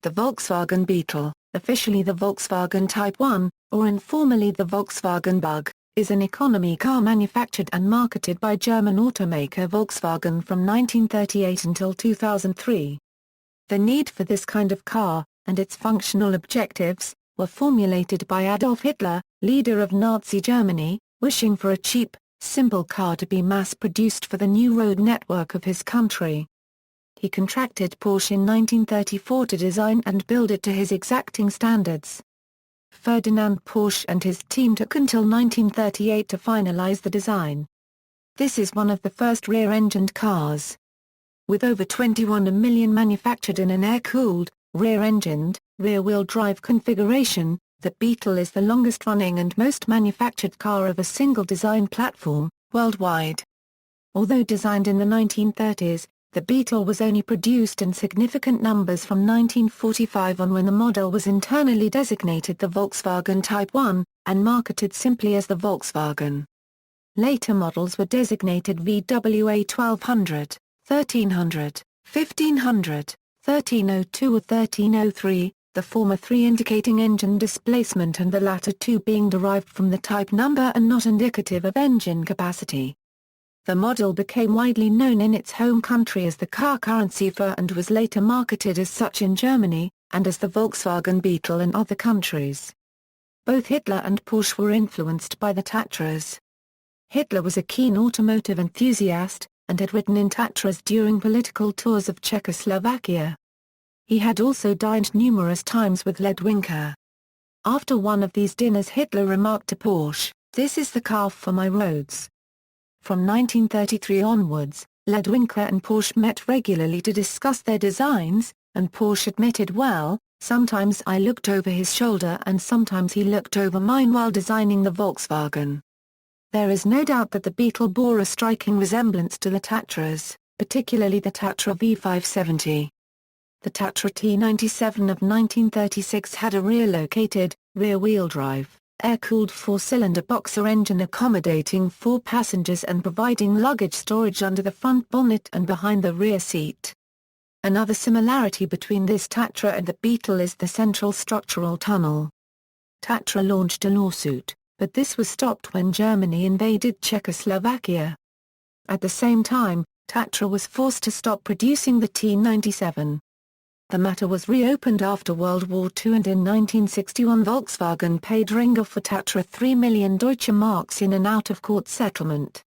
The Volkswagen Beetle, officially the Volkswagen Type 1, or informally the Volkswagen Bug, is an economy car manufactured and marketed by German automaker Volkswagen from 1938 until 2003. The need for this kind of car, and its functional objectives, were formulated by Adolf Hitler, leader of Nazi Germany, wishing for a cheap, simple car to be mass-produced for the new road network of his country. He contracted Porsche in 1934 to design and build it to his exacting standards. Ferdinand Porsche and his team took until 1938 to finalize the design. This is one of the first rear-engined cars. With over 21 million manufactured in an air-cooled, rear-engined, rear-wheel drive configuration, the Beetle is the longest-running and most manufactured car of a single design platform, worldwide. Although designed in the 1930s, the Beetle was only produced in significant numbers from 1945 on, when the model was internally designated the Volkswagen Type 1, and marketed simply as the Volkswagen. Later models were designated VWA 1200, 1300, 1500, 1302 or 1303, the former 3 indicating engine displacement and the latter 2 being derived from the type number and not indicative of engine capacity. The model became widely known in its home country as the car currency for, and was later marketed as such in Germany, and as the Volkswagen Beetle in other countries. Both Hitler and Porsche were influenced by the Tatras. Hitler was a keen automotive enthusiast, and had ridden in Tatras during political tours of Czechoslovakia. He had also dined numerous times with Ledwinka. After one of these dinners, Hitler remarked to Porsche, "This is the car for my roads." From 1933 onwards, Ledwinka and Porsche met regularly to discuss their designs, and Porsche admitted, "Well, sometimes I looked over his shoulder and sometimes he looked over mine while designing the Volkswagen." There is no doubt that the Beetle bore a striking resemblance to the Tatras, particularly the Tatra V570. The Tatra T97 of 1936 had a rear-located, rear-wheel drive, air-cooled 4-cylinder boxer engine accommodating 4 passengers and providing luggage storage under the front bonnet and behind the rear seat. Another similarity between this Tatra and the Beetle is the central structural tunnel. Tatra launched a lawsuit, but this was stopped when Germany invaded Czechoslovakia. At the same time, Tatra was forced to stop producing the T97. The matter was reopened after World War II, and in 1961 Volkswagen paid Ringer for Tatra 3 million Deutsche Marks in an out-of-court settlement.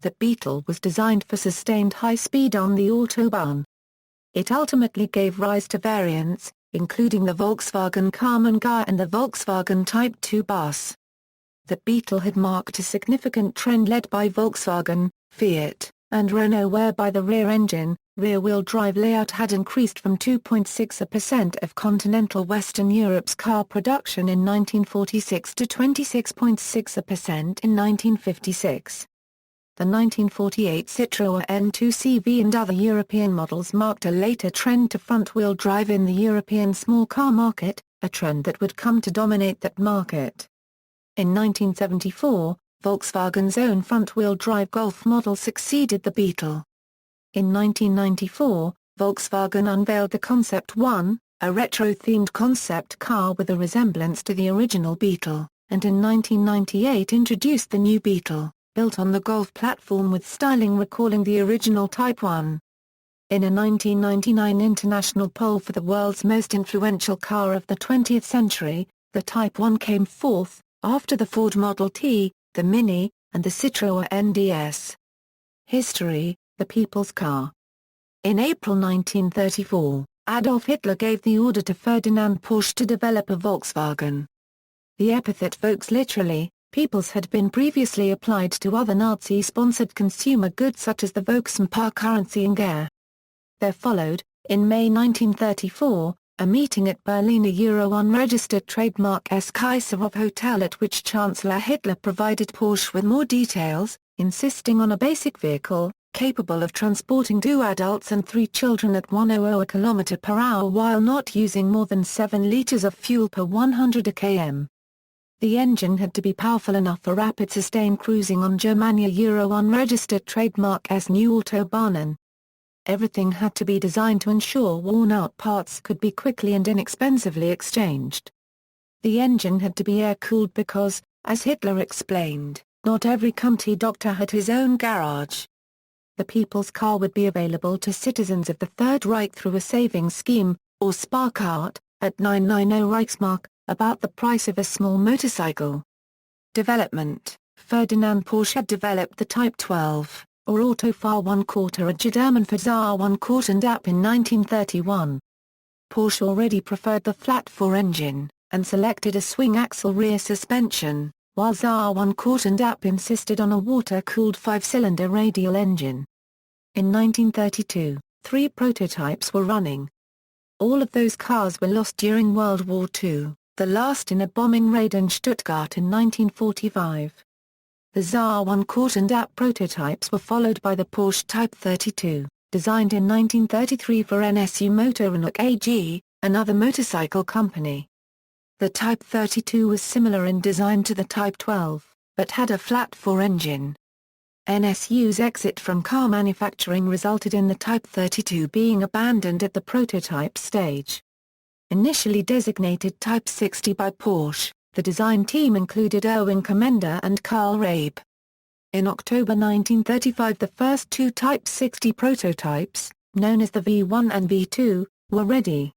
The Beetle was designed for sustained high speed on the Autobahn. It ultimately gave rise to variants, including the Volkswagen Carmen Ghia and the Volkswagen Type 2 bus. The Beetle had marked a significant trend led by Volkswagen, Fiat, and Renault, whereby the rear engine, rear-wheel drive layout had increased from 2.6% of continental Western Europe's car production in 1946 to 26.6% in 1956. The 1948 Citroën 2CV and other European models marked a later trend to front-wheel drive in the European small car market, a trend that would come to dominate that market. In 1974, Volkswagen's own front-wheel drive Golf model succeeded the Beetle. In 1994, Volkswagen unveiled the Concept 1, a retro-themed concept car with a resemblance to the original Beetle, and in 1998 introduced the new Beetle, built on the Golf platform with styling recalling the original Type 1. In a 1999 international poll for the world's most influential car of the 20th century, the Type 1 came fourth, after the Ford Model T, the Mini, and the Citroën DS. History: the People's Car. In April 1934, Adolf Hitler gave the order to Ferdinand Porsche to develop a Volkswagen. The epithet Volks, literally, people's, had been previously applied to other Nazi-sponsored consumer goods such as the Volkswagen currency and Ghia. There followed, in May 1934, a meeting at Berliner Euro-unregistered trademark S. Kaiserhof Hotel, at which Chancellor Hitler provided Porsche with more details, insisting on a basic vehicle, capable of transporting 2 adults and 3 children at 100 km/h while not using more than 7 liters of fuel per 100 km. The engine had to be powerful enough for rapid sustained cruising on Germania Euro unregistered trademark S new Autobahnen. Everything had to be designed to ensure worn-out parts could be quickly and inexpensively exchanged. The engine had to be air-cooled because, as Hitler explained, not every country doctor had his own garage. The People's Car would be available to citizens of the Third Reich through a savings scheme, or Sparkart, at 990 Reichsmark, about the price of a small motorcycle. Development: Ferdinand Porsche developed the Type 12, or Autofahr 1/4, a German for Fahr 1/4 and DAP in 1931. Porsche already preferred the flat-four engine, and selected a swing-axle rear suspension, while Fahr 1/4 and DAP insisted on a water-cooled 5-cylinder radial engine. In 1932, 3 prototypes were running. All of those cars were lost during World War II, the last in a bombing raid in Stuttgart in 1945. The Fahr 1/4 and DAP prototypes were followed by the Porsche Type 32, designed in 1933 for NSU Motorenwerk AG, another motorcycle company. The Type 32 was similar in design to the Type 12, but had a flat-four engine. NSU's exit from car manufacturing resulted in the Type 32 being abandoned at the prototype stage. Initially designated Type 60 by Porsche, the design team included Erwin Kommender and Karl Rabe. In October 1935 the first 2 Type 60 prototypes, known as the V1 and V2, were ready.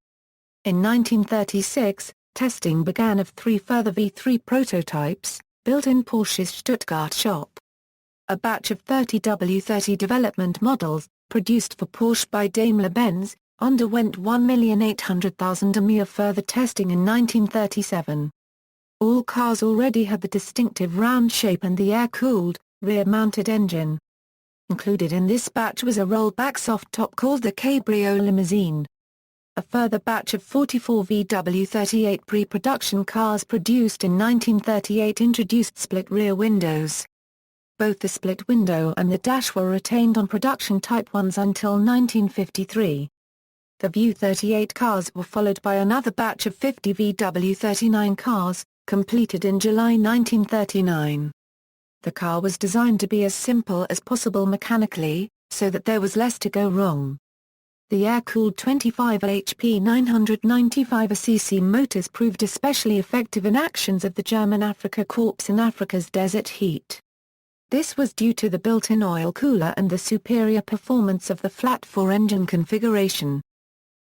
In 1936, testing began of 3 further V3 prototypes, built in Porsche's Stuttgart shop. A batch of 30 W30 development models, produced for Porsche by Daimler-Benz, underwent 1,800,000 a mere further testing in 1937. All cars already had the distinctive round shape and the air-cooled, rear-mounted engine. Included in this batch was a rollback soft top called the Cabrio Limousine. A further batch of 44 VW38 pre-production cars produced in 1938 introduced split rear windows. Both the split window and the dash were retained on production Type 1s until 1953. The VW38 cars were followed by another batch of 50 VW39 cars, completed in July 1939. The car was designed to be as simple as possible mechanically, so that there was less to go wrong. The air-cooled 25 HP 995cc motors proved especially effective in actions of the German Afrika Korps in Africa's desert heat. This was due to the built-in oil cooler and the superior performance of the flat-four engine configuration.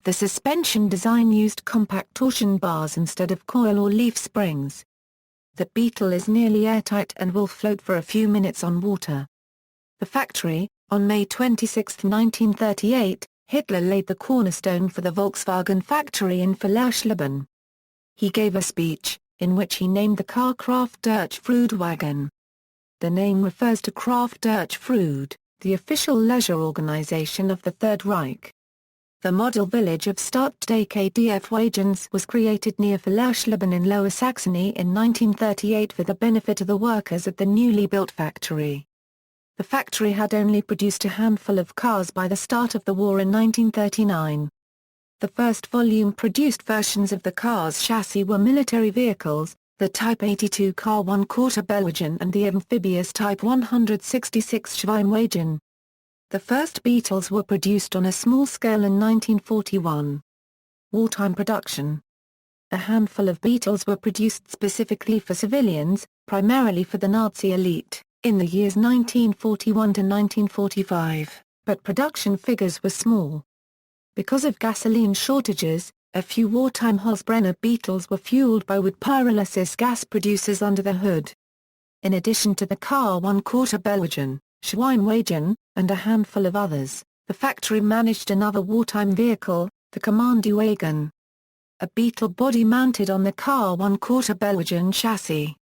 The suspension design used compact torsion bars instead of coil or leaf springs. The Beetle is nearly airtight and will float for a few minutes on water. The factory: on May 26, 1938, Hitler laid the cornerstone for the Volkswagen factory in Finalise. He gave a speech, in which he named the car Kraft durch Freudwagen. The name refers to Kraft durch Freud, the official leisure organization of the Third Reich. The model village of Stadtdekdf-Wagens was created near Finalise in Lower Saxony in 1938 for the benefit of the workers at the newly built factory. The factory had only produced a handful of cars by the start of the war in 1939. The first volume-produced versions of the car's chassis were military vehicles, the Type 82 car 1/4 Bellwagen and the amphibious Type 166 Schweinwagen. The first Beetles were produced on a small scale in 1941. Wartime production. A handful of Beetles were produced specifically for civilians, primarily for the Nazi elite, in the years 1941 to 1945, but production figures were small. Because of gasoline shortages, a few wartime Hausbrenner Beetles were fueled by wood pyrolysis gas producers under the hood. In addition to the car 1/4 Bellwagen, Schweinwagen, and a handful of others, the factory managed another wartime vehicle, the Kommandowagen. A Beetle body mounted on the car 1/4 Bellwagen chassis.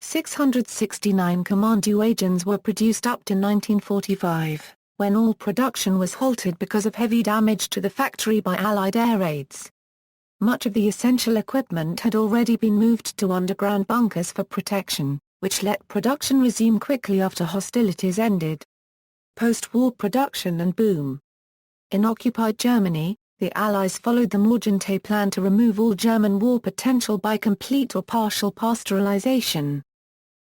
669 Kommandowagens were produced up to 1945, when all production was halted because of heavy damage to the factory by Allied air raids. Much of the essential equipment had already been moved to underground bunkers for protection, which let production resume quickly after hostilities ended. Post-war production and boom. In occupied Germany, the Allies followed the Morgenthau plan to remove all German war potential by complete or partial pasteurization.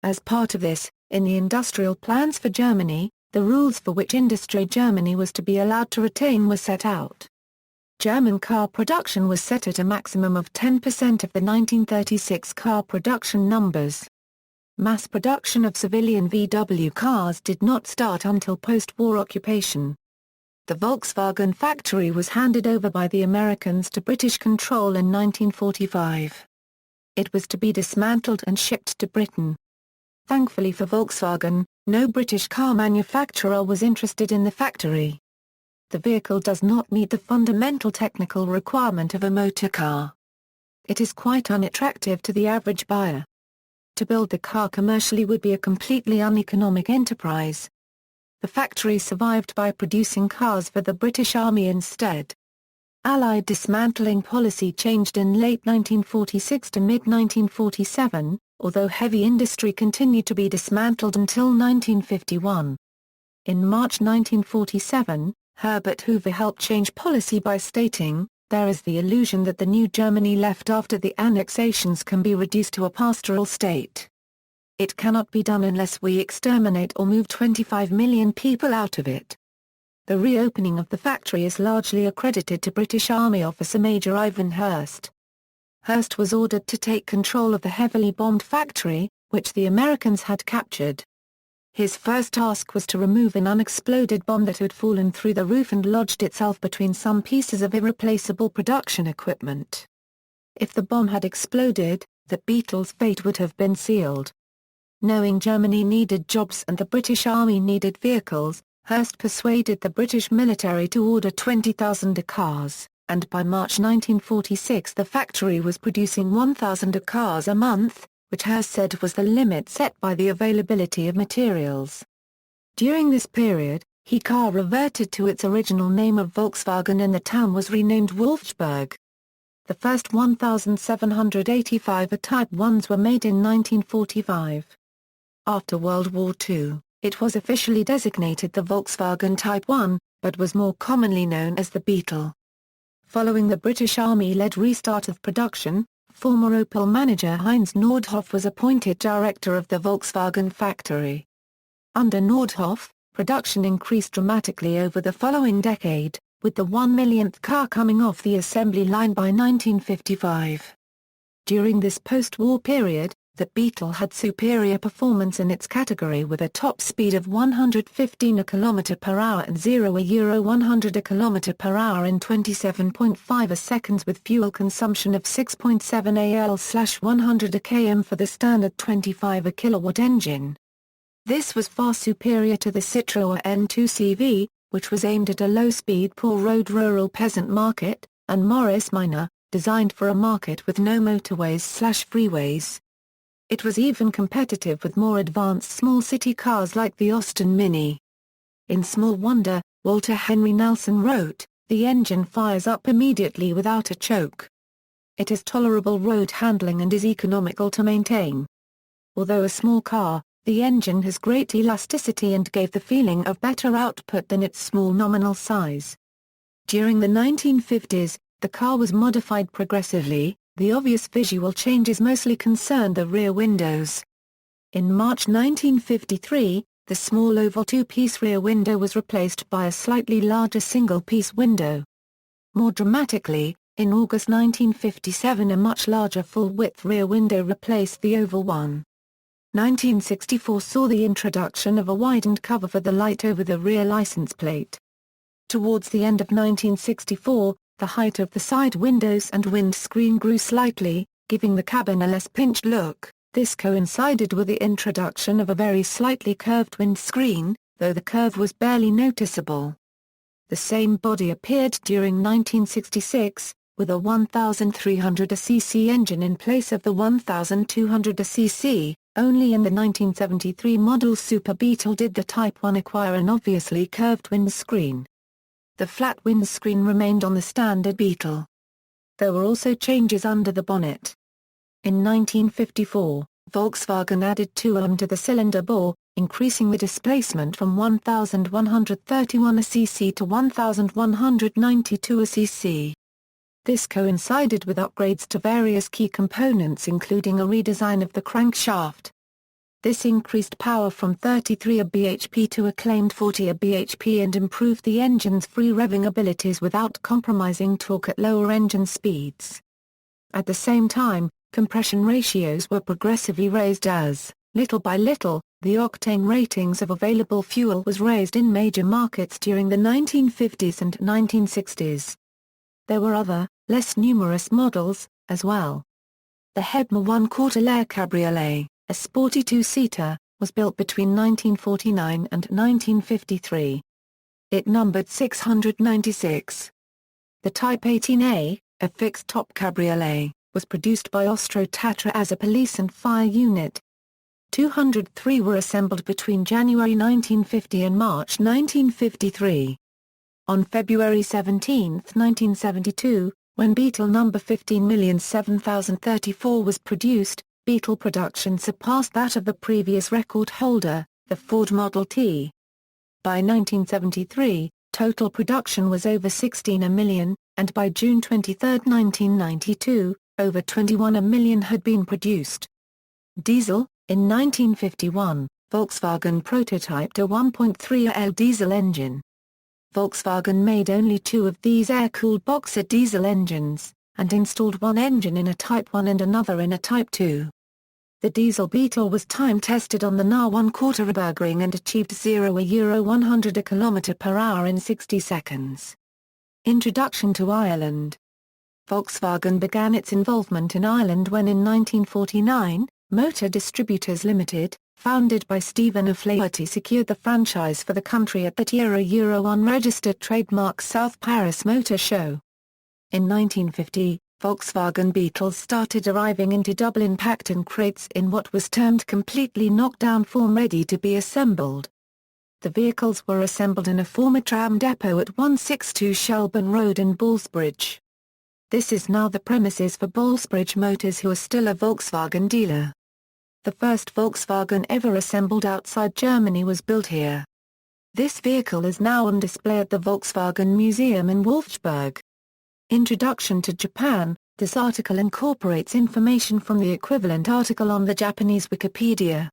As part of this, in the industrial plans for Germany, The rules for which industry Germany was to be allowed to retain were set out. German car production was set at a maximum of 10% of the 1936 car production numbers. Mass production of civilian VW cars did not start until post-war occupation. The Volkswagen factory was handed over by the Americans to British control in 1945. It was to be dismantled and shipped to Britain. Thankfully for Volkswagen, no British car manufacturer was interested in the factory. The vehicle does not meet the fundamental technical requirement of a motor car. It is quite unattractive to the average buyer. To build the car commercially would be a completely uneconomic enterprise. The factory survived by producing cars for the British Army instead. Allied dismantling policy changed in late 1946 to mid-1947, although heavy industry continued to be dismantled until 1951. In March 1947, Herbert Hoover helped change policy by stating, "There is the illusion that the new Germany left after the annexations can be reduced to a pastoral state. It cannot be done unless we exterminate or move 25 million people out of it." The reopening of the factory is largely accredited to British Army officer Major Ivan Hurst. Hurst was ordered to take control of the heavily bombed factory, which the Americans had captured. His first task was to remove an unexploded bomb that had fallen through the roof and lodged itself between some pieces of irreplaceable production equipment. If the bomb had exploded, the Beetle's fate would have been sealed. Knowing Germany needed jobs and the British Army needed vehicles, Hurst persuaded the British military to order 20,000 cars, and by March 1946 the factory was producing 1,000 cars a month, which Hurst said was the limit set by the availability of materials. During this period, the car reverted to its original name of Volkswagen and the town was renamed Wolfsburg. The first 1,785 Type 1s were made in 1945. After World War II, it was officially designated the Volkswagen Type 1, but was more commonly known as the Beetle. Following the British Army-led restart of production, former Opel manager Heinz Nordhoff was appointed director of the Volkswagen factory. Under Nordhoff, production increased dramatically over the following decade, with the 1 millionth car coming off the assembly line by 1955. During this post-war period, the Beetle had superior performance in its category with a top speed of 115 km/h and 0 km/h in 27.5 seconds with fuel consumption of 6.7 al/100 km for the standard 25 kW engine. This was far superior to the Citroën N2 CV, which was aimed at a low-speed poor road rural peasant market, and Morris Minor, designed for a market with no motorways/freeways. It was even competitive with more advanced small city cars like the Austin Mini. In Small Wonder, Walter Henry Nelson wrote, "The engine fires up immediately without a choke. It has tolerable road handling and is economical to maintain. Although a small car, the engine has great elasticity and gave the feeling of better output than its small nominal size." During the 1950s, the car was modified progressively. The obvious visual changes mostly concerned the rear windows. In March 1953, the small oval two-piece rear window was replaced by a slightly larger single-piece window. More dramatically, in August 1957 a much larger full-width rear window replaced the oval one. 1964 saw the introduction of a widened cover for the light over the rear license plate. Towards the end of 1964, the height of the side windows and windscreen grew slightly, giving the cabin a less pinched look. This coincided with the introduction of a very slightly curved windscreen, though the curve was barely noticeable. The same body appeared during 1966, with a 1,300cc engine in place of the 1,200cc. Only in the 1973 model Super Beetle did the Type 1 acquire an obviously curved windscreen. The flat windscreen remained on the standard Beetle. There were also changes under the bonnet. In 1954, Volkswagen added 2 mm to the cylinder bore, increasing the displacement from 1,131cc to 1,192cc. This coincided with upgrades to various key components including a redesign of the crankshaft. This increased power from 33 bhp to a claimed 40 bhp and improved the engine's free revving abilities without compromising torque at lower engine speeds. At the same time, compression ratios were progressively raised as, little by little, the octane ratings of available fuel was raised in major markets during the 1950s and 1960s. There were other, less numerous models, as well. The Hebner 1/4 Lair Cabriolet, a sporty two-seater, was built between 1949 and 1953. It numbered 696. The Type 18A, a fixed-top cabriolet, was produced by Austro-Tatra as a police and fire unit. 203 were assembled between January 1950 and March 1953. On February 17, 1972, when Beetle number 15,007,034 was produced, Beetle production surpassed that of the previous record holder, the Ford Model T. By 1973, total production was over 16 million, and by June 23, 1992, over 21 million had been produced. Diesel. In 1951, Volkswagen prototyped a 1.3L diesel engine. Volkswagen made only 2 of these air-cooled boxer diesel engines, and installed one engine in a Type 1 and another in a Type 2. The diesel Beetle was time-tested on the NA 1/4 Nürburgring and achieved 0–100 km/h in 60 seconds. Introduction to Ireland. Volkswagen began its involvement in Ireland when in 1949, Motor Distributors Limited, founded by Stephen O'Flaherty, secured the franchise for the country at that year unregistered trademark South Paris Motor Show. In 1950, Volkswagen Beetles started arriving into Dublin packed in crates in what was termed completely knocked-down form, ready to be assembled. The vehicles were assembled in a former tram depot at 162 Shelburne Road in Ballsbridge. This is now the premises for Ballsbridge Motors, who are still a Volkswagen dealer. The first Volkswagen ever assembled outside Germany was built here. This vehicle is now on display at the Volkswagen Museum in Wolfsburg. Introduction to Japan. This article incorporates information from the equivalent article on the Japanese Wikipedia.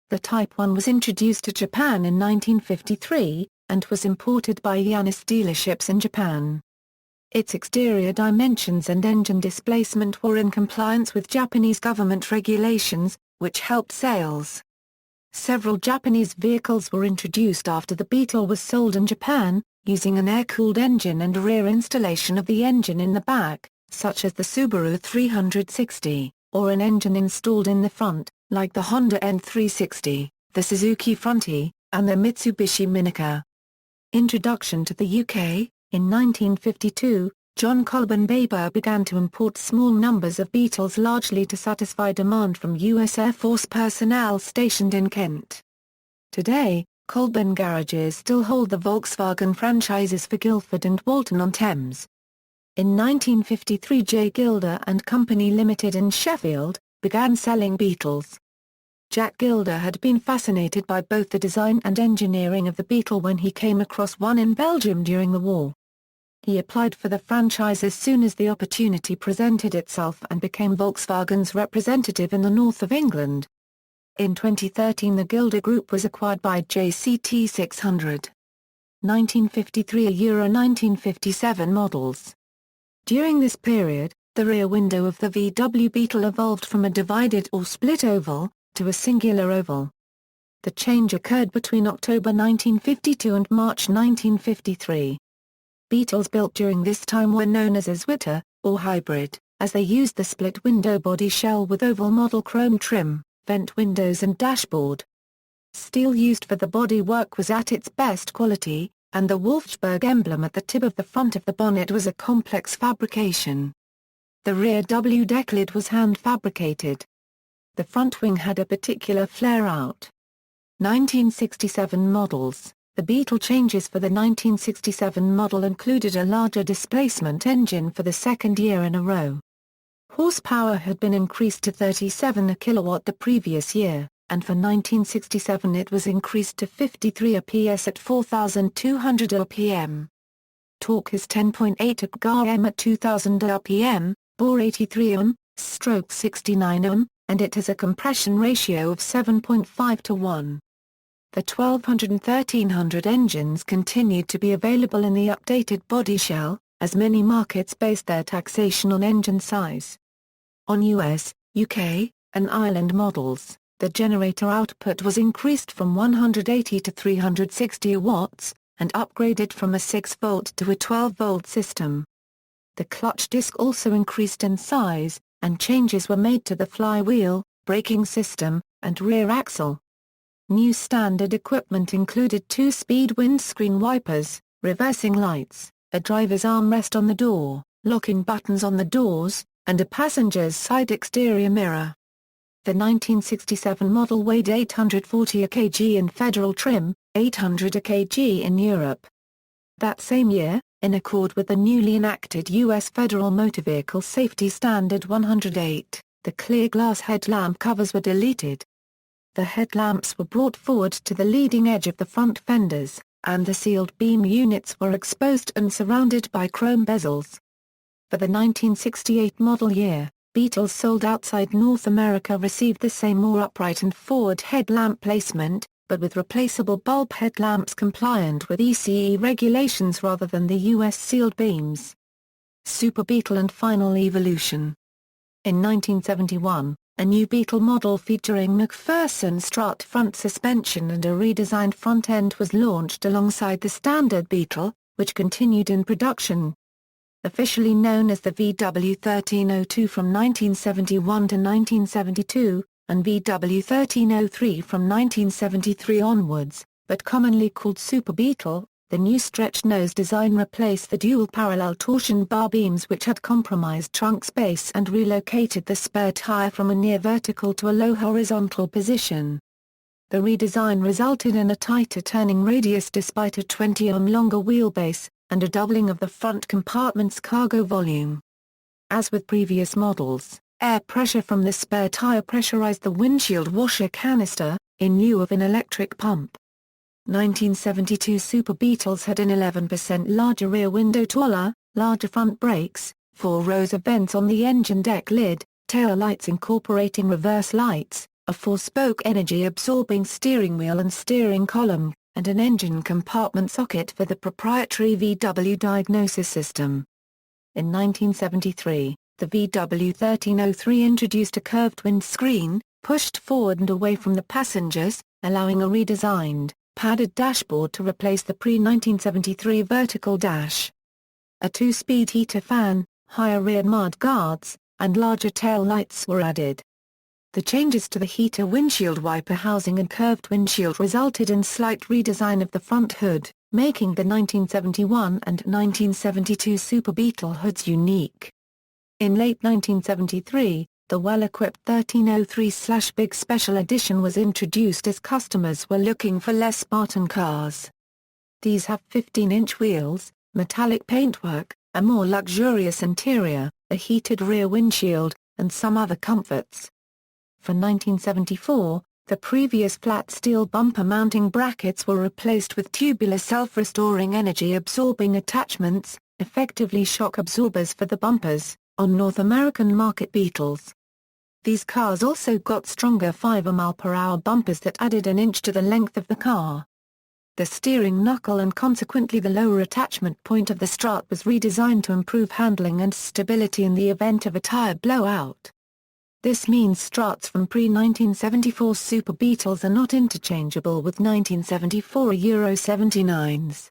The Type 1 was introduced to Japan in 1953, and was imported by Yanis dealerships in Japan. Its exterior dimensions and engine displacement were in compliance with Japanese government regulations, which helped sales. Several Japanese vehicles were introduced after the Beetle was sold in Japan, using an air-cooled engine and a rear installation of the engine in the back, such as the Subaru 360, or an engine installed in the front, like the Honda N360, the Suzuki Frontier, and the Mitsubishi Minica. Introduction to the UK. In 1952, John Colburn Baber began to import small numbers of Beetles, largely to satisfy demand from U.S. Air Force personnel stationed in Kent. Today, Colburn garages still hold the Volkswagen franchises for Guildford and Walton-on-Thames. In 1953, J. Gilder and Company Limited in Sheffield began selling Beetles. Jack Gilder had been fascinated by both the design and engineering of the Beetle when he came across one in Belgium during the war. He applied for the franchise as soon as the opportunity presented itself and became Volkswagen's representative in the north of England. In 2013, the Gilder Group was acquired by JCT 600. 1953 1957 models. During this period, the rear window of the VW Beetle evolved from a divided or split oval, to a singular oval. The change occurred between October 1952 and March 1953. Beetles built during this time were known as a Zwitter, or hybrid, as they used the split-window body shell with oval model chrome trim, vent windows and dashboard. Steel used for the bodywork was at its best quality, and the Wolfsburg emblem at the tip of the front of the bonnet was a complex fabrication. The rear W-deck lid was hand-fabricated. The front wing had a particular flare-out. 1967 models. The Beetle changes for the 1967 model included a larger displacement engine for the second year in a row. Horsepower had been increased to 37 kW the previous year, and for 1967 it was increased to 53 PS at 4,200 rpm. Torque is 10.8 kgm at 2,000 rpm, bore 83 Ω, stroke 69 Ω, and it has a compression ratio of 7.5 to 1. The 1200 and 1300 engines continued to be available in the updated body shell, as many markets based their taxation on engine size. On US, UK, and Ireland models, the generator output was increased from 180 to 360 watts, and upgraded from a 6-volt to a 12-volt system. The clutch disc also increased in size, and changes were made to the flywheel, braking system, and rear axle. New standard equipment included 2-speed windscreen wipers, reversing lights, a driver's armrest on the door, locking buttons on the doors, and a passenger's side exterior mirror. The 1967 model weighed 840 kg in federal trim, 800 kg in Europe. That same year, in accord with the newly enacted U.S. Federal Motor Vehicle Safety Standard 108, the clear glass headlamp covers were deleted. The headlamps were brought forward to the leading edge of the front fenders, and the sealed beam units were exposed and surrounded by chrome bezels. For the 1968 model year, Beetles sold outside North America received the same more upright and forward headlamp placement, but with replaceable bulb headlamps compliant with ECE regulations rather than the U.S. sealed beams. Super Beetle and final evolution. In 1971, a new Beetle model featuring McPherson strut front suspension and a redesigned front end was launched alongside the standard Beetle, which continued in production. Officially known as the VW1302 from 1971 to 1972, and VW1303 from 1973 onwards, but commonly called Super Beetle, the new stretch nose design replaced the dual parallel torsion bar beams which had compromised trunk space and relocated the spare tire from a near vertical to a low horizontal position. The redesign resulted in a tighter turning radius despite a 20 longer wheelbase, and a doubling of the front compartment's cargo volume. As with previous models, air pressure from the spare tire pressurized the windshield washer canister, in lieu of an electric pump. 1972 Super Beetles had an 11% larger rear window taller, larger front brakes, 4 rows of vents on the engine deck lid, tail lights incorporating reverse lights, a 4-spoke energy-absorbing steering wheel and steering column, and an engine compartment socket for the proprietary VW diagnosis system. In 1973, the VW1303 introduced a curved windscreen, pushed forward and away from the passengers, allowing a redesigned, padded dashboard to replace the pre-1973 vertical dash. A 2-speed heater fan, higher rear mud guards, and larger tail lights were added. The changes to the heater windshield wiper housing and curved windshield resulted in slight redesign of the front hood, making the 1971 and 1972 Super Beetle hoods unique. In late 1973, the well-equipped 1303/Big Special Edition was introduced as customers were looking for less Spartan cars. These have 15-inch wheels, metallic paintwork, a more luxurious interior, a heated rear windshield, and some other comforts. From 1974, the previous flat steel bumper mounting brackets were replaced with tubular self-restoring energy-absorbing attachments, effectively shock absorbers for the bumpers, on North American market Beetles. These cars also got stronger 5 mph bumpers that added an inch to the length of the car. The steering knuckle and consequently the lower attachment point of the strut was redesigned to improve handling and stability in the event of a tire blowout. This means struts from pre-1974 Super Beetles are not interchangeable with 1974 Euro 79s.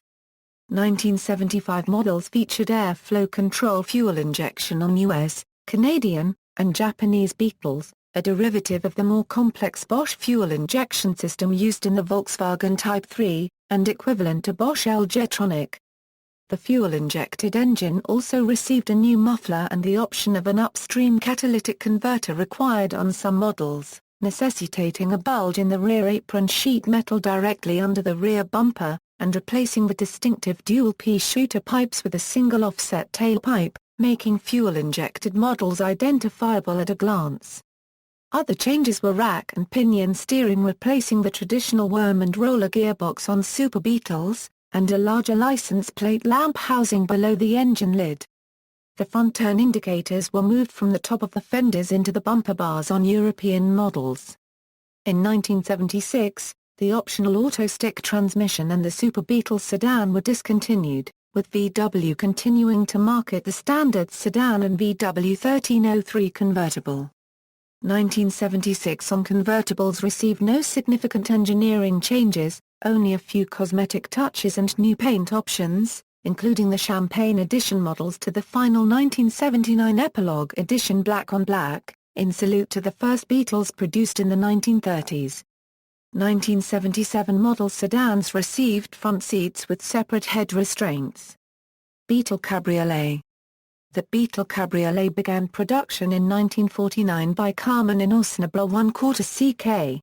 1975 models featured airflow control fuel injection on US, Canadian, and Japanese Beetles, a derivative of the more complex Bosch fuel injection system used in the Volkswagen Type 3, and equivalent to Bosch L-Jetronic. The fuel-injected engine also received a new muffler and the option of an upstream catalytic converter required on some models, necessitating a bulge in the rear apron sheet metal directly under the rear bumper, and replacing the distinctive dual P-shooter pipes with a single offset tailpipe, making fuel-injected models identifiable at a glance. Other changes were rack and pinion steering replacing the traditional worm and roller gearbox on Super Beetles, and a larger license plate lamp housing below the engine lid. The front turn indicators were moved from the top of the fenders into the bumper bars on European models. In 1976, the optional auto-stick transmission and the Super Beetle sedan were discontinued, with VW continuing to market the standard sedan and VW 1303 convertible. 1976 on convertibles received no significant engineering changes, only a few cosmetic touches and new paint options, including the Champagne Edition models to the final 1979 Epilogue Edition black on black, in salute to the first Beetles produced in the 1930s. 1977 model sedans received front seats with separate head restraints. Beetle Cabriolet. The Beetle Cabriolet began production in 1949 by Karmann in Osnabrück 1/4 CK.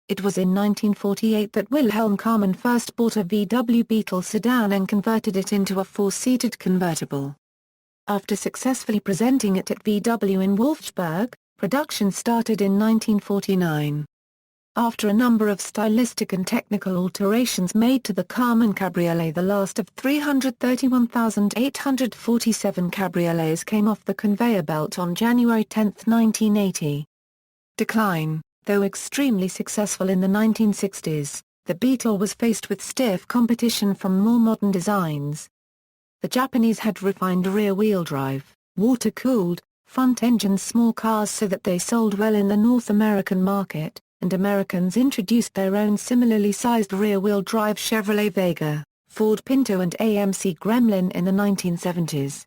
It was in 1948 that Wilhelm Karmann first bought a VW Beetle sedan and converted it into a four-seated convertible. After successfully presenting it at VW in Wolfsburg, production started in 1949. After a number of stylistic and technical alterations made to the Karmann Cabriolet, the last of 331,847 cabriolets came off the conveyor belt on January 10, 1980. Decline. Though extremely successful in the 1960s, the Beetle was faced with stiff competition from more modern designs. The Japanese had refined rear-wheel drive, water-cooled, front-engine small cars so that they sold well in the North American market, and Americans introduced their own similarly sized rear-wheel drive Chevrolet Vega, Ford Pinto and AMC Gremlin in the 1970s.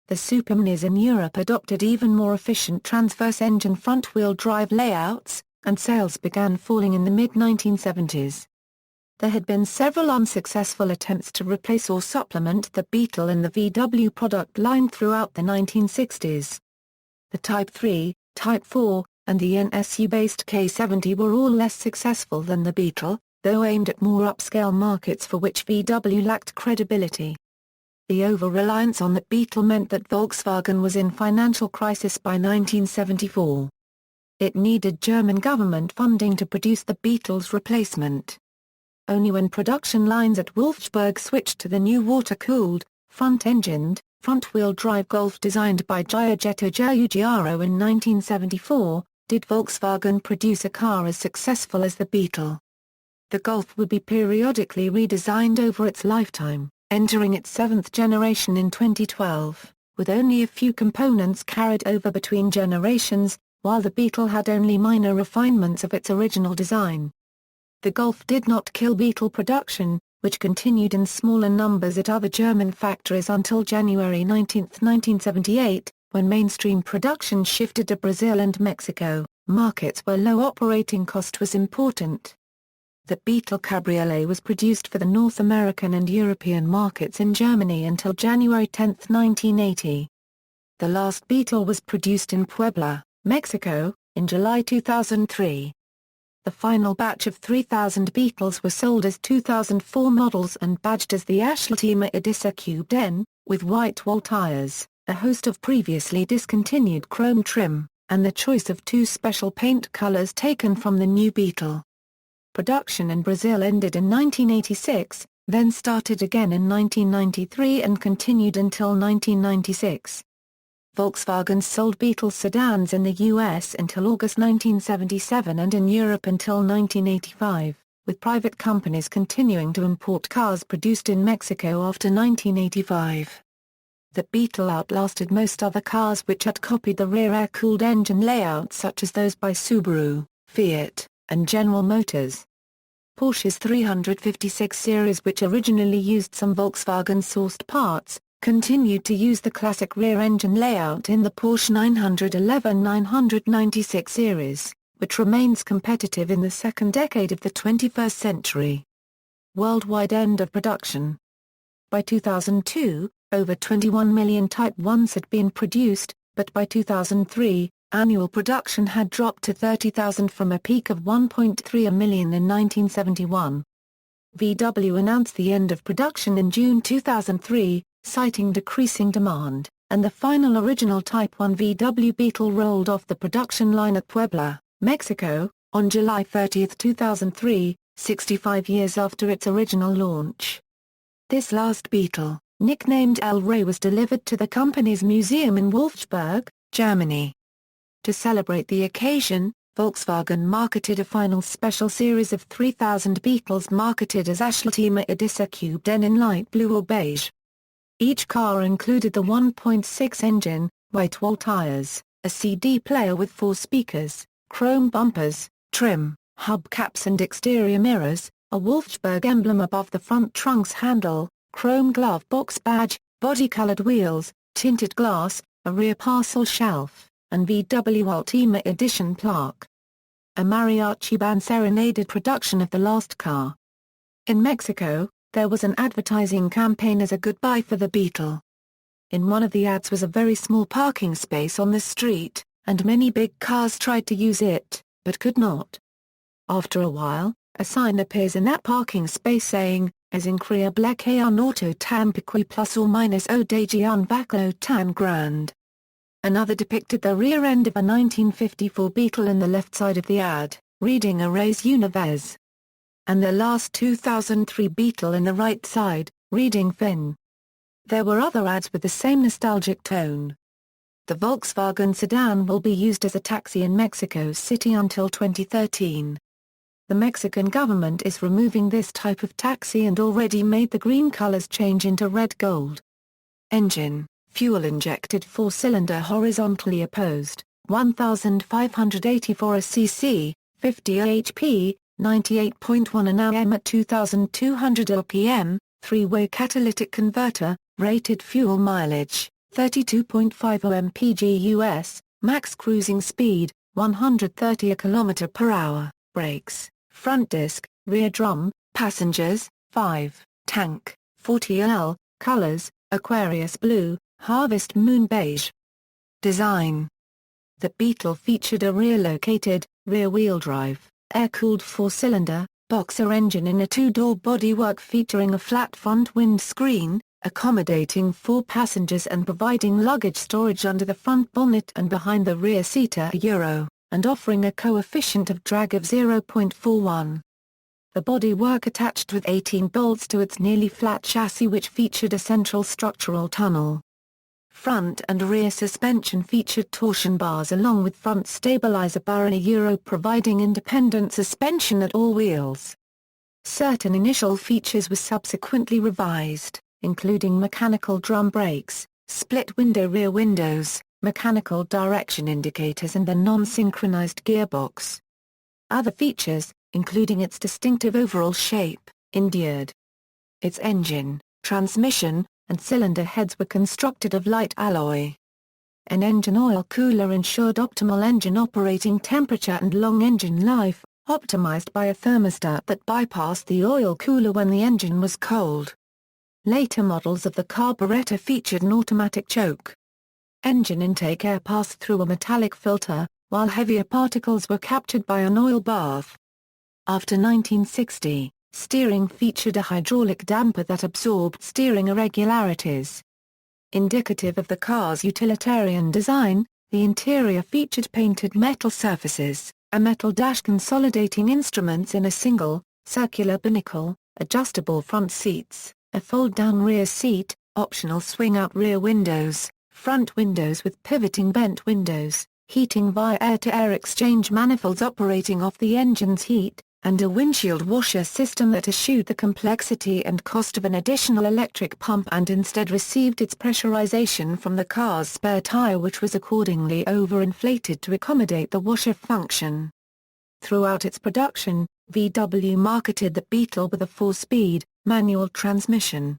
The Superminis in Europe adopted even more efficient transverse engine front-wheel drive layouts, and sales began falling in the mid-1970s. There had been several unsuccessful attempts to replace or supplement the Beetle in the VW product line throughout the 1960s. The Type 3, Type 4, and the NSU-based K70 were all less successful than the Beetle, though aimed at more upscale markets for which VW lacked credibility. The over-reliance on the Beetle meant that Volkswagen was in financial crisis by 1974. It needed German government funding to produce the Beetle's replacement. Only when production lines at Wolfsburg switched to the new water-cooled, front-engined, front-wheel drive Golf designed by Giorgetto Giugiaro in 1974, did Volkswagen produce a car as successful as the Beetle. The Golf would be periodically redesigned over its lifetime, entering its seventh generation in 2012, with only a few components carried over between generations, while the Beetle had only minor refinements of its original design. The Golf did not kill Beetle production, which continued in smaller numbers at other German factories until January 19, 1978, when mainstream production shifted to Brazil and Mexico, markets where low operating cost was important. The Beetle Cabriolet was produced for the North American and European markets in Germany until January 10, 1980. The last Beetle was produced in Puebla, Mexico, in July 2003. The final batch of 3,000 Beetles were sold as 2004 models and badged as the Ashltima Edisa Cubed N, with white wall tires, a host of previously discontinued chrome trim, and the choice of two special paint colors taken from the new Beetle. Production in Brazil ended in 1986, then started again in 1993 and continued until 1996. Volkswagen sold Beetle sedans in the US until August 1977 and in Europe until 1985, with private companies continuing to import cars produced in Mexico after 1985. The Beetle outlasted most other cars which had copied the rear air-cooled engine layout, such as those by Subaru, Fiat, and General Motors. Porsche's 356 series, which originally used some Volkswagen-sourced parts, continued to use the classic rear engine layout in the Porsche 911-996 series, which remains competitive in the second decade of the 21st century. Worldwide end of production. By 2002, over 21 million Type 1s had been produced, but by 2003, annual production had dropped to 30,000 from a peak of 1.3 million in 1971. VW announced the end of production in June 2003, citing decreasing demand, and the final original Type 1 VW Beetle rolled off the production line at Puebla, Mexico, on July 30, 2003, 65 years after its original launch. This last Beetle, nicknamed El Rey, was delivered to the company's museum in Wolfsburg, Germany. To celebrate the occasion, Volkswagen marketed a final special series of 3,000 Beetles marketed as Ultima Edisa Cube Den in light blue or beige. Each car included the 1.6 engine, white wall tires, a CD player with 4 speakers, chrome bumpers, trim, hubcaps and exterior mirrors, a Wolfsburg emblem above the front trunk's handle, chrome glove box badge, body-colored wheels, tinted glass, a rear parcel shelf, and VW Ultima Edition plaque. A mariachi band serenaded production of the last car. In Mexico, there was an advertising campaign as a goodbye for the Beetle. In one of the ads was a very small parking space on the street, and many big cars tried to use it, but could not. After a while, a sign appears in that parking space saying, as in Crea Bleche un auto tan piqui plus or minus o degi un vaclo tan grand. Another depicted the rear end of a 1954 Beetle in the left side of the ad, reading Arrays Unives. And the last 2003 Beetle in the right side, reading Fin. There were other ads with the same nostalgic tone. The Volkswagen sedan will be used as a taxi in Mexico City until 2013. The Mexican government is removing this type of taxi and already made the green colors change into red gold. Engine, fuel-injected 4-cylinder horizontally opposed, 1,584 cc, 50 HP, 98.1 Nm at 2,200 rpm, 3-way catalytic converter, rated fuel mileage, 32.50 mpg US, max cruising speed, 130 km/h, brakes, front disc, rear drum, passengers, 5, tank, 40L, colors, Aquarius blue, Harvest moon beige. Design. The Beetle featured a rear-located, rear-wheel drive, air-cooled 4-cylinder, boxer engine in a 2-door bodywork featuring a flat front windscreen, accommodating 4 passengers and providing luggage storage under the front bonnet and behind the rear seater and offering a coefficient of drag of 0.41. The bodywork attached with 18 bolts to its nearly flat chassis which featured a central structural tunnel. Front and rear suspension featured torsion bars along with front stabilizer bar and a providing independent suspension at all wheels. Certain initial features were subsequently revised, including mechanical drum brakes, split-window rear windows, mechanical direction indicators and the non-synchronized gearbox. Other features, including its distinctive overall shape, endured. Its engine, transmission, and cylinder heads were constructed of light alloy. An engine oil cooler ensured optimal engine operating temperature and long engine life, optimized by a thermostat that bypassed the oil cooler when the engine was cold. Later models of the carburetor featured an automatic choke. Engine intake air passed through a metallic filter, while heavier particles were captured by an oil bath. After 1960, steering featured a hydraulic damper that absorbed steering irregularities. Indicative of the car's utilitarian design, the interior featured painted metal surfaces, a metal dash consolidating instruments in a single, circular binnacle, adjustable front seats, a fold-down rear seat, optional swing-out rear windows, front windows with pivoting bent windows, heating via air-to-air exchange manifolds operating off the engine's heat, and a windshield washer system that eschewed the complexity and cost of an additional electric pump and instead received its pressurization from the car's spare tire which was accordingly overinflated to accommodate the washer function. Throughout its production, VW marketed the Beetle with a 4-speed, manual transmission.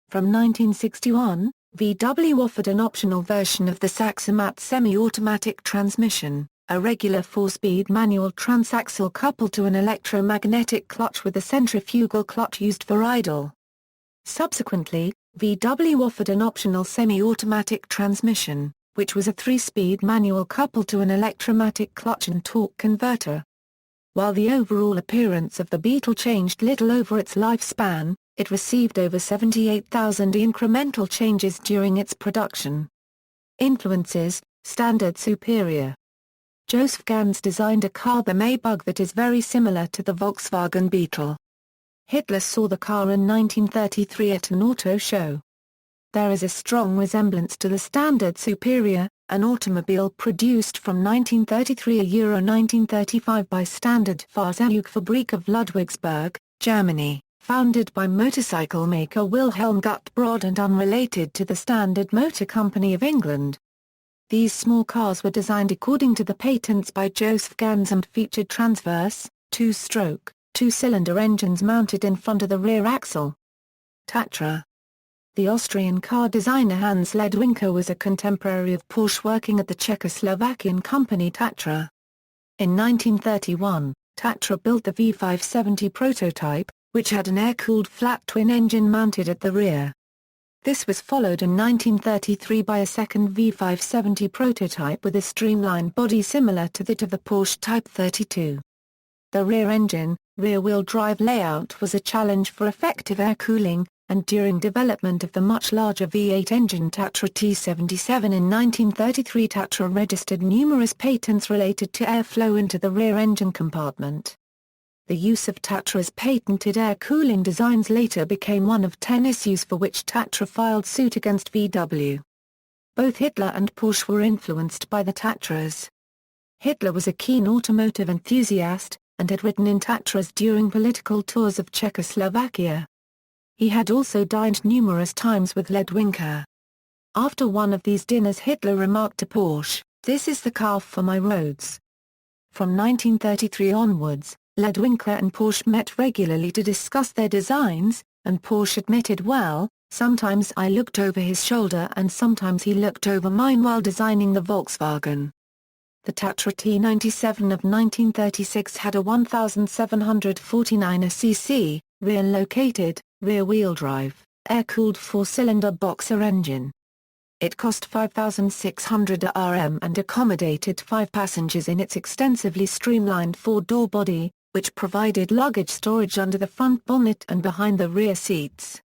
From 1961, VW offered an optional version of the Saxomat semi-automatic transmission, a regular 4-speed manual transaxle coupled to an electromagnetic clutch with a centrifugal clutch used for idle. Subsequently, VW offered an optional semi-automatic transmission, which was a 3-speed manual coupled to an electromatic clutch and torque converter. While the overall appearance of the Beetle changed little over its lifespan, it received over 78,000 incremental changes during its production. Influences: Standard Superior. Joseph Ganz designed a car, the Bug, that is very similar to the Volkswagen Beetle. Hitler saw the car in 1933 at an auto show. There is a strong resemblance to the Standard Superior, an automobile produced from 1933 to 1935 by Standard Fahrzeugfabrik of Ludwigsburg, Germany, founded by motorcycle maker Wilhelm Gutbrod and unrelated to the Standard Motor Company of England. These small cars were designed according to the patents by Joseph Ganz and featured transverse, two-stroke, two-cylinder engines mounted in front of the rear axle. Tatra. The Austrian car designer Hans Ledwinka was a contemporary of Porsche working at the Czechoslovakian company Tatra. In 1931, Tatra built the V570 prototype, which had an air-cooled flat twin engine mounted at the rear. This was followed in 1933 by a second V570 prototype with a streamlined body similar to that of the Porsche Type 32. The rear engine, rear-wheel drive layout was a challenge for effective air cooling, and during development of the much larger V8 engine Tatra T77 in 1933 Tatra registered numerous patents related to airflow into the rear engine compartment. The use of Tatra's patented air cooling designs later became one of 10 issues for which Tatra filed suit against VW. Both Hitler and Porsche were influenced by the Tatras. Hitler was a keen automotive enthusiast, and had ridden in Tatras during political tours of Czechoslovakia. He had also dined numerous times with Ledwinka. After one of these dinners Hitler remarked to Porsche, "This is the car for my roads." From 1933 onwards, Ledwinka and Porsche met regularly to discuss their designs, and Porsche admitted, "Well, sometimes I looked over his shoulder and sometimes he looked over mine while designing the Volkswagen." The Tatra T97 of 1936 had a 1,749 cc, rear-located, rear-wheel drive, air-cooled four-cylinder boxer engine. It cost 5,600 Rm and accommodated 5 passengers in its extensively streamlined four-door body, which provided luggage storage under the front bonnet and behind the rear seats.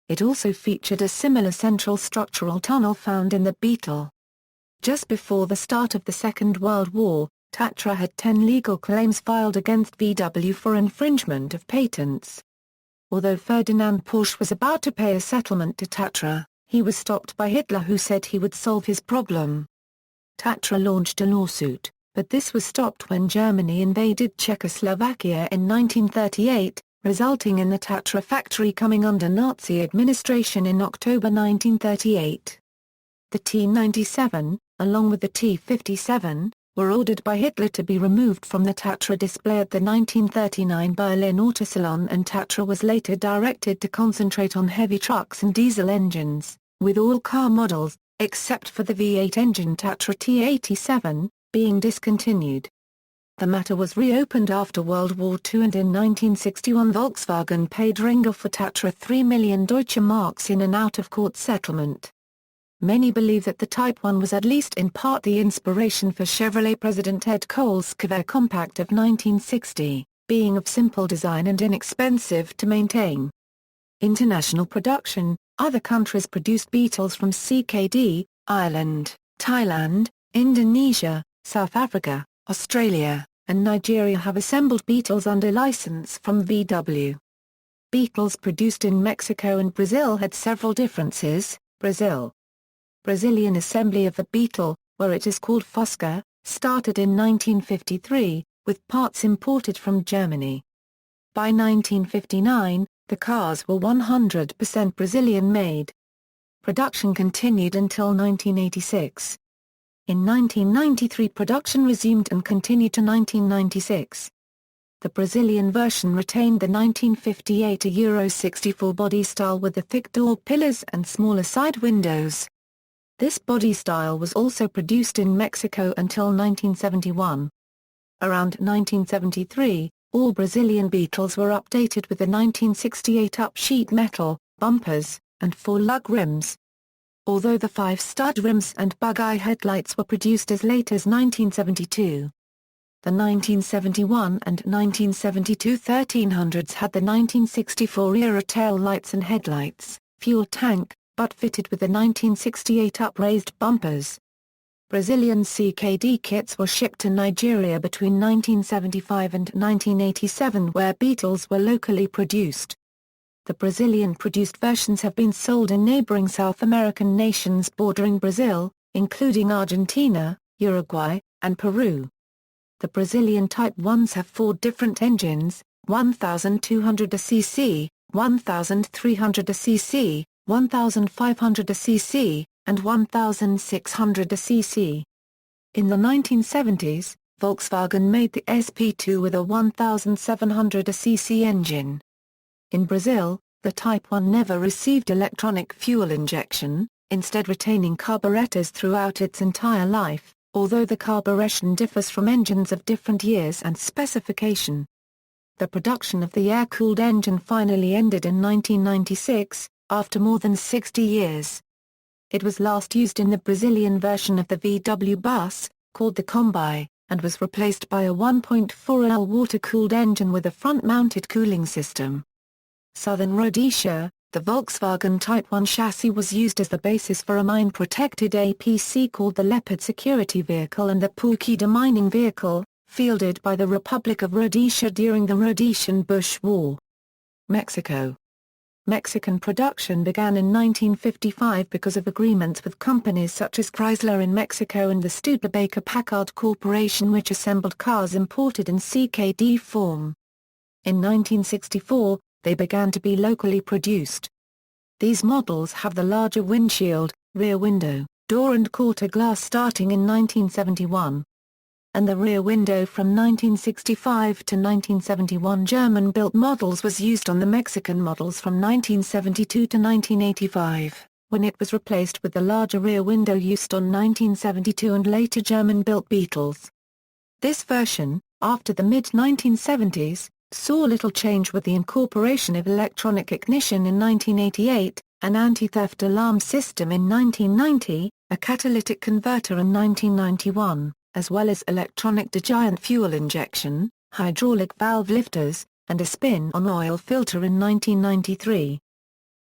It also featured a similar central structural tunnel found in the Beetle. Just before the start of the Second World War, Tatra had 10 legal claims filed against VW for infringement of patents. Although Ferdinand Porsche was about to pay a settlement to Tatra, he was stopped by Hitler, who said he would solve his problem. Tatra launched a lawsuit, but this was stopped when Germany invaded Czechoslovakia in 1938, resulting in the Tatra factory coming under Nazi administration in October 1938. The T97, along with the T57, were ordered by Hitler to be removed from the Tatra display at the 1939 Berlin Autosalon, and Tatra was later directed to concentrate on heavy trucks and diesel engines, with all car models, except for the V8 engine Tatra T87, being discontinued. The matter was reopened after World War II, and in 1961 Volkswagen paid Ringer for Tatra 3 million Deutsche Marks in an out-of-court settlement. Many believe that the Type 1 was at least in part the inspiration for Chevrolet President Ed Cole's Corvair Compact of 1960, being of simple design and inexpensive to maintain. International production: other countries produced Beetles from CKD, Ireland, Thailand, Indonesia, South Africa, Australia, and Nigeria have assembled Beetles under license from VW. Beetles produced in Mexico and Brazil had several differences. Brazilian assembly of the Beetle, where it is called Fusca, started in 1953, with parts imported from Germany. By 1959, the cars were 100% Brazilian-made. Production continued until 1986. In 1993 production resumed and continued to 1996. The Brazilian version retained the 1958 Euro 64 body style with the thick door pillars and smaller side windows. This body style was also produced in Mexico until 1971. Around 1973, all Brazilian Beetles were updated with the 1968 up-sheet metal, bumpers, and 4-lug rims. Although the 5-stud rims and bug-eye headlights were produced as late as 1972. The 1971 and 1972 1300s had the 1964-era tail lights and headlights, fuel tank, but fitted with the 1968 upraised bumpers. Brazilian CKD kits were shipped to Nigeria between 1975 and 1987, where Beetles were locally produced. The Brazilian-produced versions have been sold in neighboring South American nations bordering Brazil, including Argentina, Uruguay, and Peru. The Brazilian Type 1s have 4 different engines: 1200 cc, 1300 cc, 1500 cc, and 1600 cc. In the 1970s, Volkswagen made the SP2 with a 1700 cc engine. In Brazil, the Type 1 never received electronic fuel injection, instead retaining carburetors throughout its entire life, although the carburation differs from engines of different years and specification. The production of the air-cooled engine finally ended in 1996, after more than 60 years. It was last used in the Brazilian version of the VW bus, called the Combi, and was replaced by a 1.4L water-cooled engine with a front-mounted cooling system. Southern Rhodesia, the Volkswagen Type 1 chassis was used as the basis for a mine-protected APC called the Leopard security vehicle and the Pukida mining vehicle, fielded by the Republic of Rhodesia during the Rhodesian Bush War. Mexico. Mexican production began in 1955 because of agreements with companies such as Chrysler in Mexico and the Studebaker-Packard Corporation, which assembled cars imported in CKD form. In 1964, they began to be locally produced. These models have the larger windshield, rear window, door and quarter glass starting in 1971. And the rear window from 1965 to 1971 German-built models was used on the Mexican models from 1972 to 1985, when it was replaced with the larger rear window used on 1972 and later German-built Beetles. This version, after the mid-1970s, saw little change with the incorporation of electronic ignition in 1988, an anti-theft alarm system in 1990, a catalytic converter in 1991, as well as electronic giant fuel injection, hydraulic valve lifters, and a spin-on-oil filter in 1993.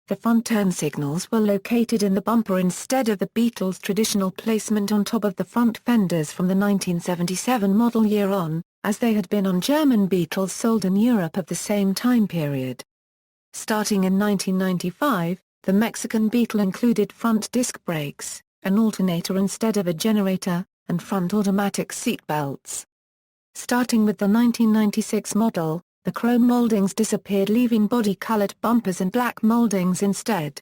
The front turn signals were located in the bumper instead of the Beetle's traditional placement on top of the front fenders from the 1977 model year on, as they had been on German Beetles sold in Europe of the same time period. Starting in 1995, the Mexican Beetle included front disc brakes, an alternator instead of a generator, and front automatic seat belts. Starting with the 1996 model, the chrome moldings disappeared, leaving body-colored bumpers and black moldings instead.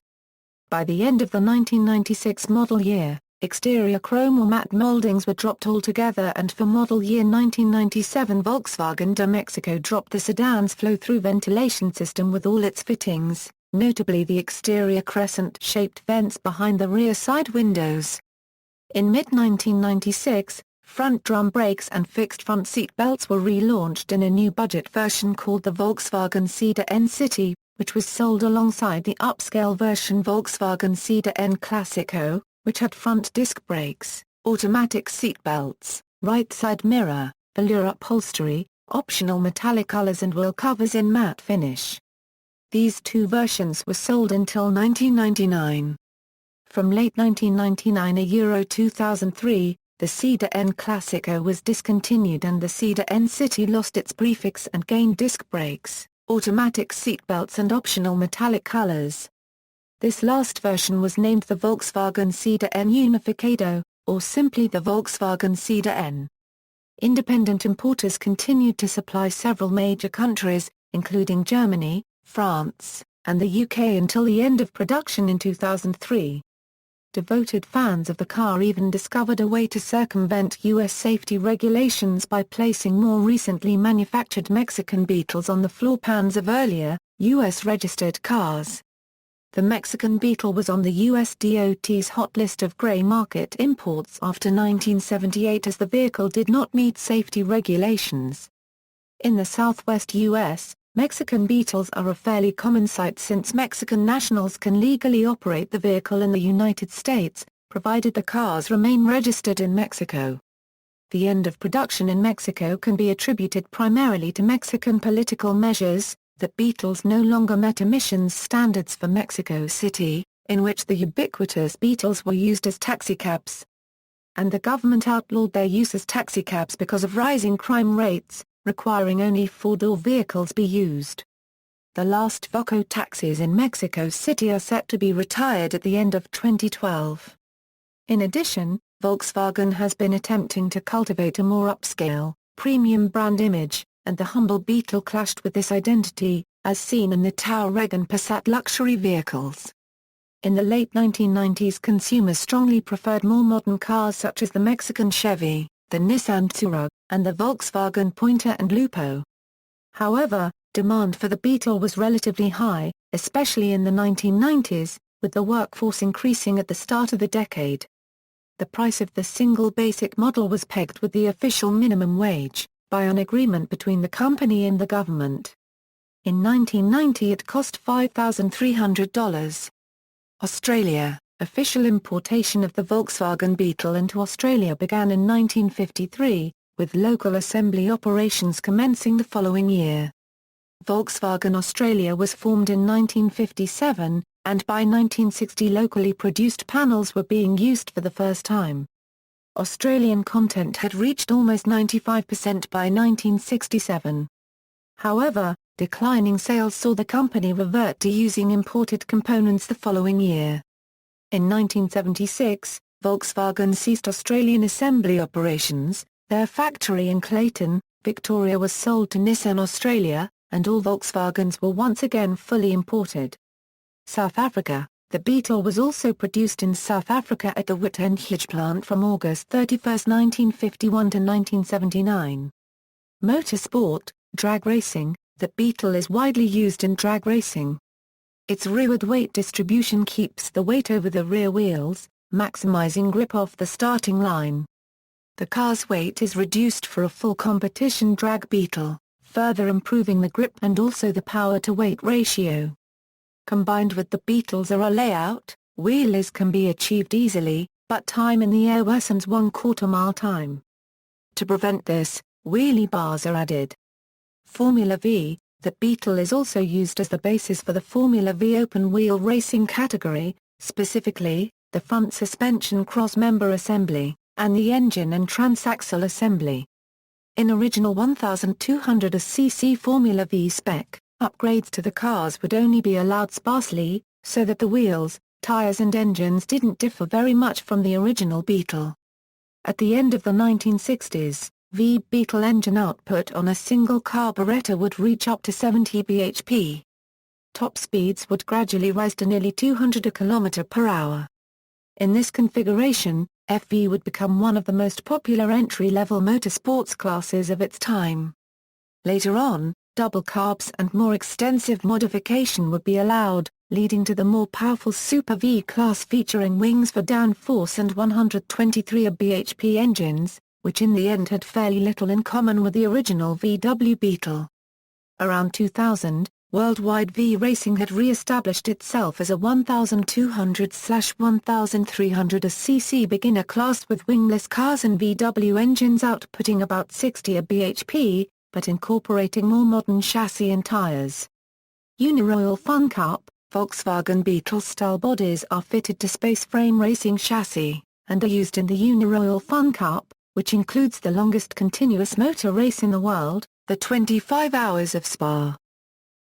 By the end of the 1996 model year, exterior chrome or matte moldings were dropped altogether, and for model year 1997 Volkswagen de Mexico dropped the sedan's flow-through ventilation system with all its fittings, notably the exterior crescent-shaped vents behind the rear side windows. In mid-1996, front drum brakes and fixed front seat belts were relaunched in a new budget version called the Volkswagen Cedar N City, which was sold alongside the upscale version Volkswagen Cedar N Classico, which had front disc brakes, automatic seat belts, right side mirror, velour upholstery, optional metallic colors and wheel covers in matte finish. These two versions were sold until 1999. From late 1999 to Euro 2003, the Cedar N Classico was discontinued and the Cedar N City lost its prefix and gained disc brakes, automatic seat belts and optional metallic colors. This last version was named the Volkswagen Cedar N Unificado, or simply the Volkswagen Cedar N. Independent importers continued to supply several major countries, including Germany, France, and the UK until the end of production in 2003. Devoted fans of the car even discovered a way to circumvent U.S. safety regulations by placing more recently manufactured Mexican Beetles on the floor pans of earlier, U.S.-registered cars. The Mexican Beetle was on the U.S. DOT's hot list of gray market imports after 1978 as the vehicle did not meet safety regulations. In the southwest U.S., Mexican Beetles are a fairly common sight since Mexican nationals can legally operate the vehicle in the United States, provided the cars remain registered in Mexico. The end of production in Mexico can be attributed primarily to Mexican political measures, that Beetles no longer met emissions standards for Mexico City, in which the ubiquitous Beetles were used as taxicabs. And the government outlawed their use as taxicabs because of rising crime rates, requiring only four-door vehicles be used. The last Voco taxis in Mexico City are set to be retired at the end of 2012. In addition, Volkswagen has been attempting to cultivate a more upscale, premium brand image, and the humble Beetle clashed with this identity, as seen in the Touareg and Passat luxury vehicles. In the late 1990s, consumers strongly preferred more modern cars such as the Mexican Chevy, the Nissan Touareg, and the Volkswagen Pointer and Lupo. However, demand for the Beetle was relatively high, especially in the 1990s, with the workforce increasing at the start of the decade. The price of the single basic model was pegged with the official minimum wage, by an agreement between the company and the government. In 1990 it cost $5,300. Australia. Official importation of the Volkswagen Beetle into Australia began in 1953, with local assembly operations commencing the following year. Volkswagen Australia was formed in 1957, and by 1960 locally produced panels were being used for the first time. Australian content had reached almost 95% by 1967. However, declining sales saw the company revert to using imported components the following year. In 1976, Volkswagen ceased Australian assembly operations, their factory in Clayton, Victoria was sold to Nissan Australia, and all Volkswagens were once again fully imported. South Africa. The Beetle was also produced in South Africa at the Wittenhage plant from August 31, 1951 to 1979. Motorsport, drag racing. The Beetle is widely used in drag racing. Its rearward weight distribution keeps the weight over the rear wheels, maximizing grip off the starting line. The car's weight is reduced for a full competition drag Beetle, further improving the grip and also the power-to-weight ratio. Combined with the Beetle's era layout, wheelies can be achieved easily, but time in the air worsens 1/4 mile time. To prevent this, wheelie bars are added. Formula V. The Beetle is also used as the basis for the Formula V open-wheel racing category, specifically, the front suspension cross-member assembly, and the engine and transaxle assembly. In original 1200cc Formula V spec, upgrades to the cars would only be allowed sparsely, so that the wheels, tires and engines didn't differ very much from the original Beetle. At the end of the 1960s, V-Beetle engine output on a single carburetor would reach up to 70 bhp. Top speeds would gradually rise to nearly 200 km/h. In this configuration, FV would become one of the most popular entry-level motorsports classes of its time. Later on, double carbs and more extensive modification would be allowed, leading to the more powerful Super V class featuring wings for downforce and 123 bhp engines, which in the end had fairly little in common with the original VW Beetle. Around 2000, worldwide V racing had re-established itself as a 1200/1300cc beginner class with wingless cars and VW engines outputting about 60 bhp, but incorporating more modern chassis and tires. Uniroyal Fun Cup. Volkswagen Beetle-style bodies are fitted to space frame racing chassis, and are used in the Uniroyal Fun Cup, which includes the longest continuous motor race in the world, the 25 Hours of Spa.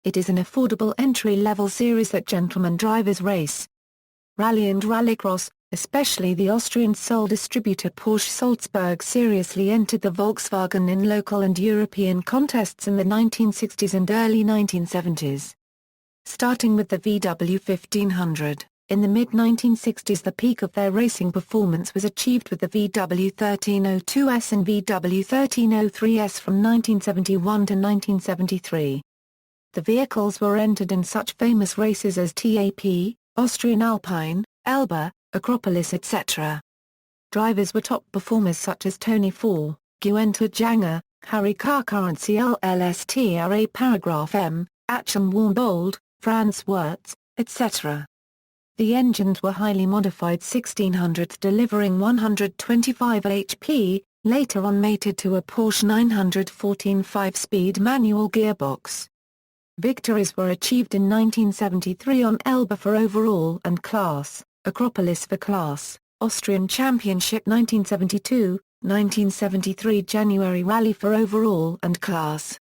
It is an affordable entry-level series that gentlemen drivers race. Rally and Rallycross, especially the Austrian sole distributor Porsche Salzburg seriously entered the Volkswagen in local and European contests in the 1960s and early 1970s. Starting with the VW 1500, in the mid-1960s the peak of their racing performance was achieved with the VW 1302S and VW 1303S from 1971 to 1973. The vehicles were entered in such famous races as TAP, Austrian Alpine, Elba, Acropolis etc. Drivers were top performers such as Tony Four, Guenter Janger, Harry Carcar and CLLSTRA Paragraph M, Achim Warmbold, Franz Wertz, etc. The engines were highly modified 1600s delivering 125 HP, later on mated to a Porsche 914 5-speed manual gearbox. Victories were achieved in 1973 on Elba for overall and class, Acropolis for class, Austrian Championship 1972, 1973 January Rally for overall and class.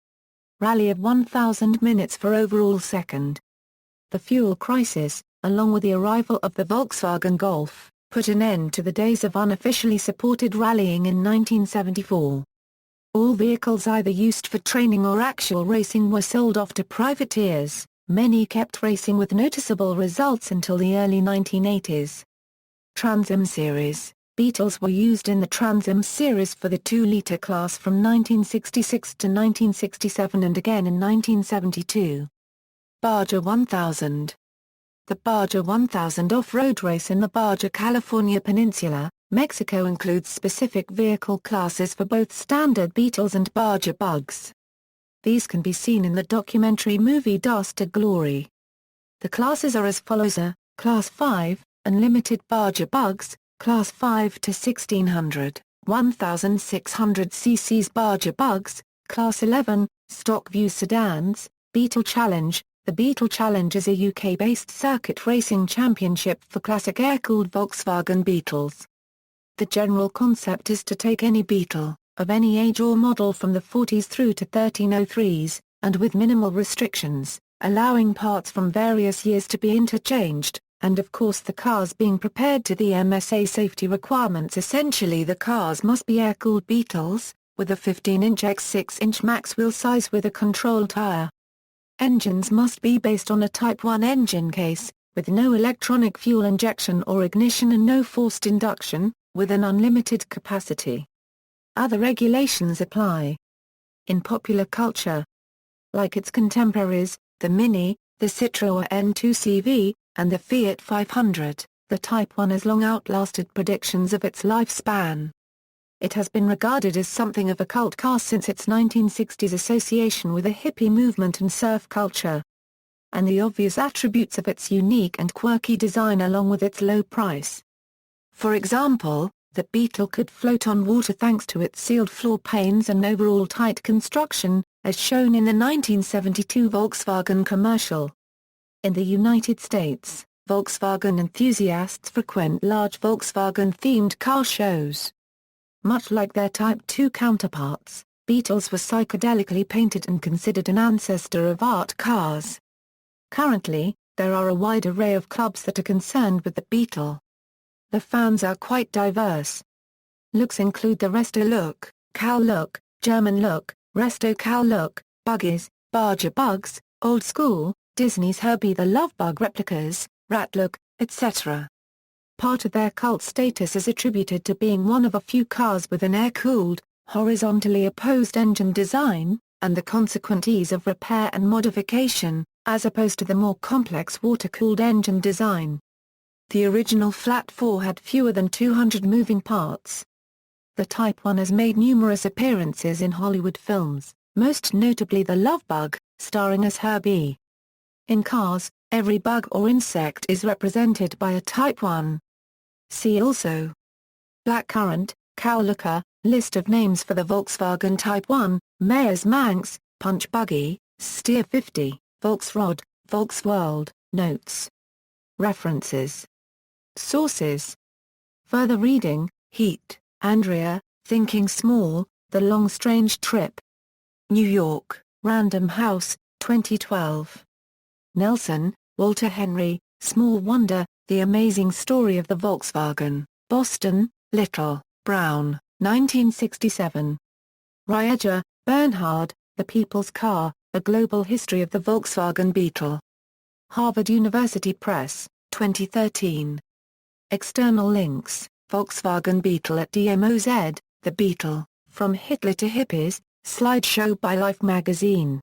rally of 1,000 minutes for overall second. The fuel crisis, along with the arrival of the Volkswagen Golf, put an end to the days of unofficially supported rallying in 1974. All vehicles either used for training or actual racing were sold off to privateers. Many kept racing with noticeable results until the early 1980s. Trans Am series. Beetles were used in the Trans Am series for the 2-litre class from 1966 to 1967 and again in 1972. Baja 1000. The Baja 1000 off-road race in the Baja California Peninsula, Mexico includes specific vehicle classes for both standard Beetles and Baja Bugs. These can be seen in the documentary movie Dust to Glory. The classes are as follows: A, Class 5, Unlimited Baja Bugs, Class 5 to 1600, 1600 cc's Baja Bugs, Class 11, Stock View Sedans, Beetle Challenge. The Beetle Challenge is a UK-based circuit racing championship for classic air-cooled Volkswagen Beetles. The general concept is to take any Beetle, of any age or model from the 40s through to 1303s, and with minimal restrictions, allowing parts from various years to be interchanged, and of course the cars being prepared to the MSA safety requirements. Essentially the cars must be air-cooled Beetles, with a 15-inch x 6-inch max wheel size with a control tyre. Engines must be based on a Type 1 engine case, with no electronic fuel injection or ignition and no forced induction, with an unlimited capacity. Other regulations apply. In popular culture, like its contemporaries, the Mini, the Citroën N2CV, and the Fiat 500, the Type 1 has long outlasted predictions of its lifespan. It has been regarded as something of a cult car since its 1960s association with the hippie movement and surf culture. And the obvious attributes of its unique and quirky design along with its low price. For example, the Beetle could float on water thanks to its sealed floor panes and overall tight construction, as shown in the 1972 Volkswagen commercial. In the United States, Volkswagen enthusiasts frequent large Volkswagen-themed car shows. Much like their Type 2 counterparts, Beetles were psychedelically painted and considered an ancestor of art cars. Currently, there are a wide array of clubs that are concerned with the Beetle. The fans are quite diverse. Looks include the Resto look, Cow look, German look, Resto Cow look, Buggies, Baja Bugs, Old School, Disney's Herbie the Love Bug replicas, Rat look, etc. Part of their cult status is attributed to being one of a few cars with an air-cooled, horizontally opposed engine design, and the consequent ease of repair and modification, as opposed to the more complex water-cooled engine design. The original Flat 4 had fewer than 200 moving parts. The Type 1 has made numerous appearances in Hollywood films, most notably The Love Bug, starring as Herbie. In cars, every bug or insect is represented by a Type 1. See also: Blackcurrant, Cowlooker, list of names for the Volkswagen Type 1, Mayor's Manx, Punch Buggy, Steer 50, Volksrod, Volksworld, Notes. References. Sources. Further reading: Heat, Andrea, Thinking Small, The Long Strange Trip. New York, Random House, 2012. Nelson, Walter Henry, Small Wonder, The Amazing Story of the Volkswagen, Boston, Little, Brown, 1967. Rieger, Bernhard, The People's Car, A Global History of the Volkswagen Beetle. Harvard University Press, 2013. External links: Volkswagen Beetle at DMOZ, The Beetle, From Hitler to Hippies, slideshow by Life magazine.